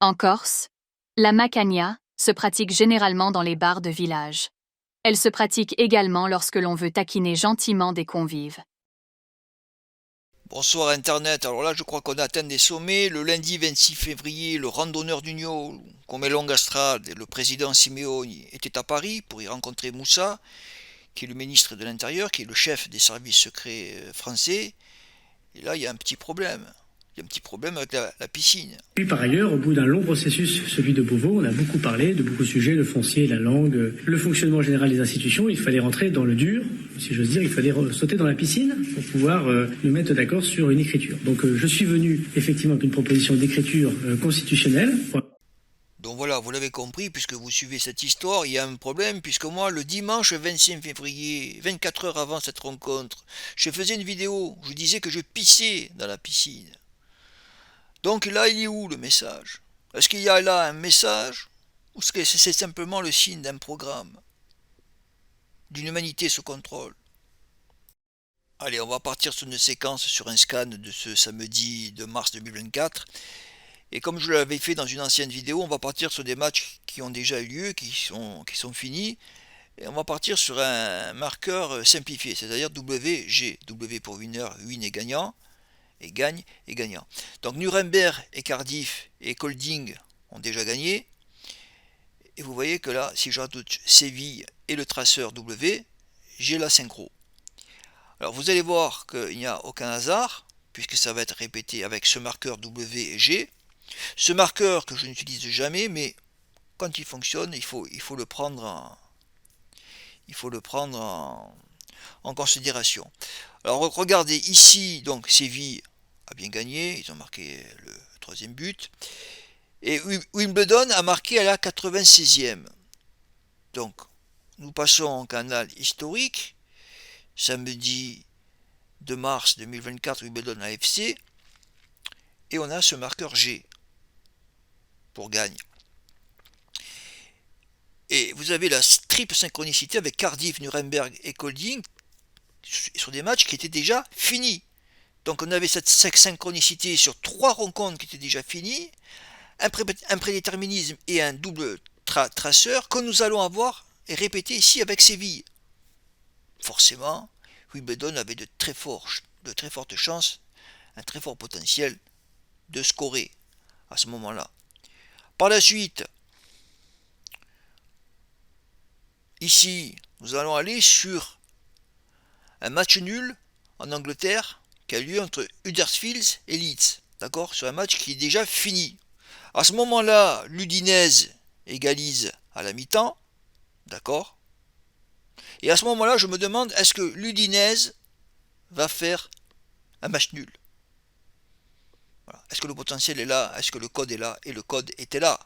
En Corse, la macania se pratique généralement dans les bars de village. Elle se pratique également lorsque l'on veut taquiner gentiment des convives. Bonsoir Internet, alors là je crois qu'on atteint des sommets. Le lundi 26 février, le randonneur d'Union, comme est longue Astrade, le président Simeoni était à Paris pour y rencontrer Moussa, qui est le ministre de l'Intérieur, qui est le chef des services secrets français. Et là il y a un petit problème. Il y a un petit problème avec la piscine. Puis par ailleurs, au bout d'un long processus, celui de Beauvau, on a beaucoup parlé de beaucoup de sujets, le foncier, la langue, le fonctionnement général des institutions. Il fallait rentrer dans le dur, si j'ose dire, il fallait sauter dans la piscine pour pouvoir nous mettre d'accord sur une écriture. Donc je suis venu effectivement avec une proposition d'écriture constitutionnelle. Donc voilà, vous l'avez compris, puisque vous suivez cette histoire, il y a un problème, puisque moi, le dimanche 25 février, 24 heures avant cette rencontre, je faisais une vidéo, je disais que je pissais dans la piscine. Donc là, il est où le message? Est-ce qu'il y a là un message? Ou est-ce que c'est simplement le signe d'un programme? D'une humanité sous contrôle? Allez, on va partir sur une séquence sur un scan de ce samedi de mars 2024. Et comme je l'avais fait dans une ancienne vidéo, on va partir sur des matchs qui ont déjà eu lieu, qui sont finis. Et on va partir sur un marqueur simplifié, c'est-à-dire WG. W pour winner, win et gagnant. Et gagne et gagnant. Donc Nuremberg et Cardiff et Kolding ont déjà gagné. Et vous voyez que là, si j'ajoute Séville et le traceur W, j'ai la synchro. Alors vous allez voir qu'il n'y a aucun hasard, puisque ça va être répété avec ce marqueur W et G. Ce marqueur que je n'utilise jamais, mais quand il fonctionne, il faut le prendre en considération. Alors regardez ici, donc Séville a bien gagné, ils ont marqué le troisième but. Et Wimbledon a marqué à la 96e. Donc nous passons en canal historique, samedi 2 mars 2024, Wimbledon AFC, et on a ce marqueur G pour gagne. Et vous avez la triple synchronicité avec Cardiff, Nuremberg et Kolding sur des matchs qui étaient déjà finis. Donc on avait cette synchronicité sur trois rencontres qui étaient déjà finies, un prédéterminisme et un double traceur que nous allons avoir et répéter ici avec Séville. Forcément, Wimbledon avait de très fortes chances, un très fort potentiel de scorer à ce moment-là. Par la suite, ici, nous allons aller sur un match nul en Angleterre qui a lieu entre Huddersfield et Leeds. D'accord? Sur un match qui est déjà fini. À ce moment-là, l'Udinese égalise à la mi-temps. D'accord? Et à ce moment-là, je me demande, est-ce que l'Udinese va faire un match nul? Voilà. Est-ce que le potentiel est là? Est-ce que le code est là? Et le code était là.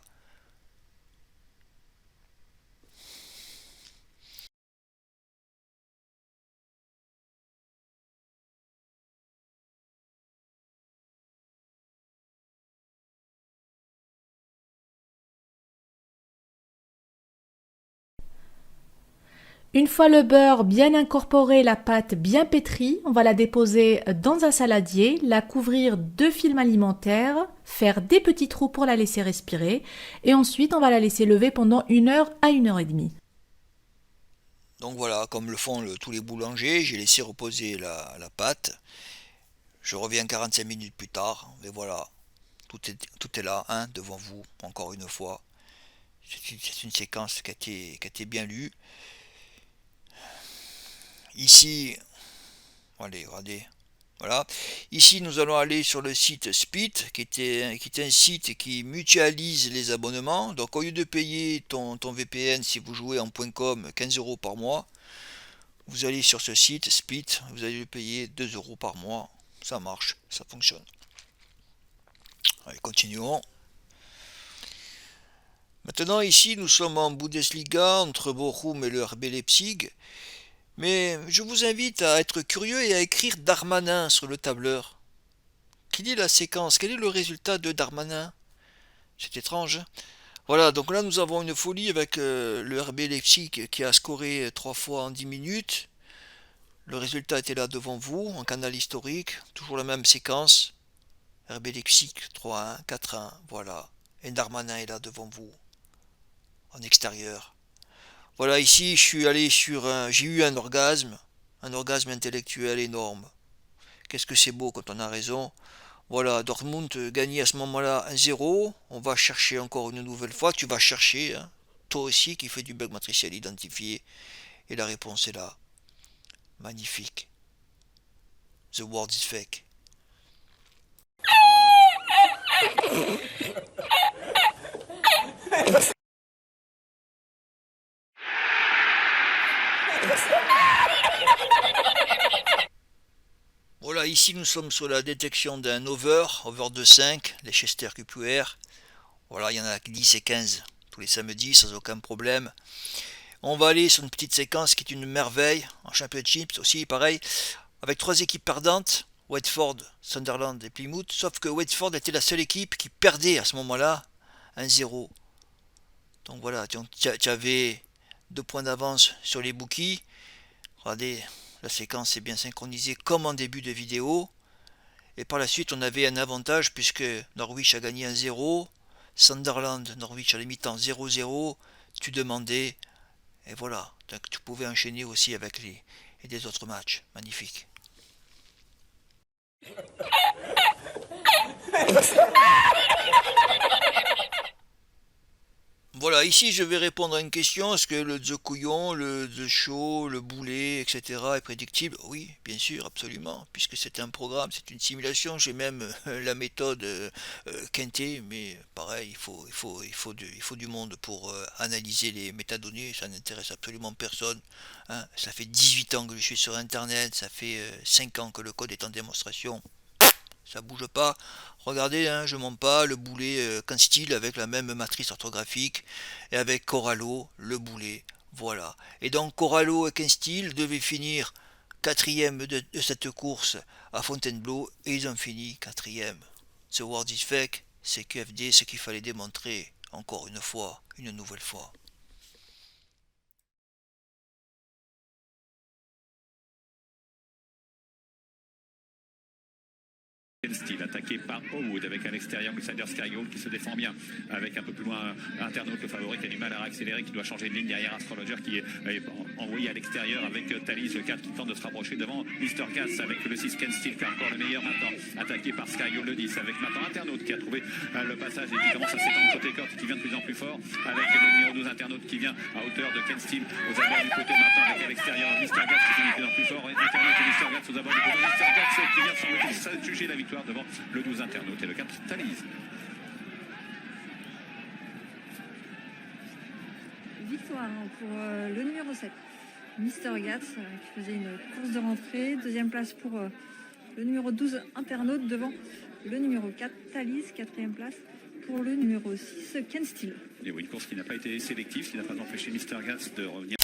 Une fois le beurre bien incorporé, la pâte bien pétrie, on va la déposer dans un saladier, la couvrir de film alimentaire, faire des petits trous pour la laisser respirer et ensuite on va la laisser lever pendant 1 heure à 1 heure et demie. Donc voilà, comme le font tous les boulangers, j'ai laissé reposer la pâte. Je reviens 45 minutes plus tard, et voilà, tout est là, hein, devant vous, encore une fois. C'est une séquence qui a été bien lue. Ici, allez, regardez. Voilà. Ici, nous allons aller sur le site Spit, qui est un site qui mutualise les abonnements. Donc, au lieu de payer ton VPN si vous jouez en .com 15 euros par mois, vous allez sur ce site Spit, vous allez le payer 2 euros par mois. Ça marche, ça fonctionne. Allez, continuons. Maintenant, ici, nous sommes en Bundesliga entre Bochum et le RB Leipzig. Mais je vous invite à être curieux et à écrire Darmanin sur le tableur. Quelle est la séquence? Quel est le résultat de Darmanin? C'est étrange, hein. Voilà, donc là nous avons une folie avec le RB Leipzig qui a scoré 3 fois en 10 minutes. Le résultat était là devant vous, en canal historique, toujours la même séquence. RB Leipzig 3-1, 4-1, voilà. Et Darmanin est là devant vous, en extérieur. Voilà, ici, je suis allé j'ai eu un orgasme intellectuel énorme. Qu'est-ce que c'est beau quand on a raison. Voilà, Dortmund gagnait à ce moment-là 1-0. On va chercher encore une nouvelle fois. Tu vas chercher, hein, toi aussi qui fais du bug matriciel identifié. Et la réponse est là. Magnifique. The world is fake. Voilà, ici nous sommes sur la détection d'un over de 5, les Chester QPR. Voilà, il y en a 10 et 15 tous les samedis sans aucun problème. On va aller sur une petite séquence qui est une merveille en Championship aussi, pareil, avec 3 équipes perdantes, Watford, Sunderland et Plymouth, sauf que Watford était la seule équipe qui perdait à ce moment-là 1-0. Donc voilà, tu avais 2 points d'avance sur les bookies. Regardez, la séquence est bien synchronisée comme en début de vidéo. Et par la suite, on avait un avantage puisque Norwich a gagné 1-0. Sunderland, Norwich à la mi-temps 0-0. Tu demandais. Et voilà, donc tu pouvais enchaîner aussi avec les autres matchs. Magnifique. Voilà, ici je vais répondre à une question. Est-ce que le The Couillon, le The Show, le Boulet, etc. est prédictible? Oui, bien sûr, absolument, puisque c'est un programme, c'est une simulation. J'ai même la méthode Quintet, mais pareil, il faut du monde pour analyser les métadonnées. Ça n'intéresse absolument personne. Hein. Ça fait 18 ans que je suis sur Internet, ça fait 5 ans que le code est en démonstration. Ça bouge pas. Regardez, hein, je mens pas, le boulet Canstil avec la même matrice orthographique et avec Corallo, le boulet. Voilà. Et donc Corallo et Canstil devaient finir quatrième de cette course à Fontainebleau et ils ont fini quatrième. The world is fake, c'est QFD, ce qu'il fallait démontrer encore une fois, une nouvelle fois. Style attaqué par Howard avec à l'extérieur Crusader Skygold qui se défend bien avec un peu plus loin Internaute le favori qui a du mal à accélérer, qui doit changer de ligne derrière Astrologer qui est envoyé à l'extérieur avec Thalys le 4 qui tente de se rapprocher devant Mr. Gas avec le 6 Ken Steel qui est encore le meilleur maintenant, attaqué par Skygold le 10 avec maintenant Internaute qui a trouvé le passage et qui commence à s'étendre côté corte qui vient de plus en plus fort avec le numéro 12 Internaute qui vient à hauteur de Ken Steel aux abords du côté maintenant avec à l'extérieur Mr. Gas qui finit de plus en plus fort et Internaute et Mr. Gas aux abords du côté Mr. Gas qui vient de juger la victoire devant le 12 Internaute et le 4 Thalys. Victoire pour le numéro 7, Mr. Gats, qui faisait une course de rentrée. Deuxième place pour le numéro 12 Internaute devant le numéro 4 Thalys. Quatrième place pour le numéro 6 Ken Steel. Et oui, une course qui n'a pas été sélective, qui n'a pas empêché Mr. Gats de revenir.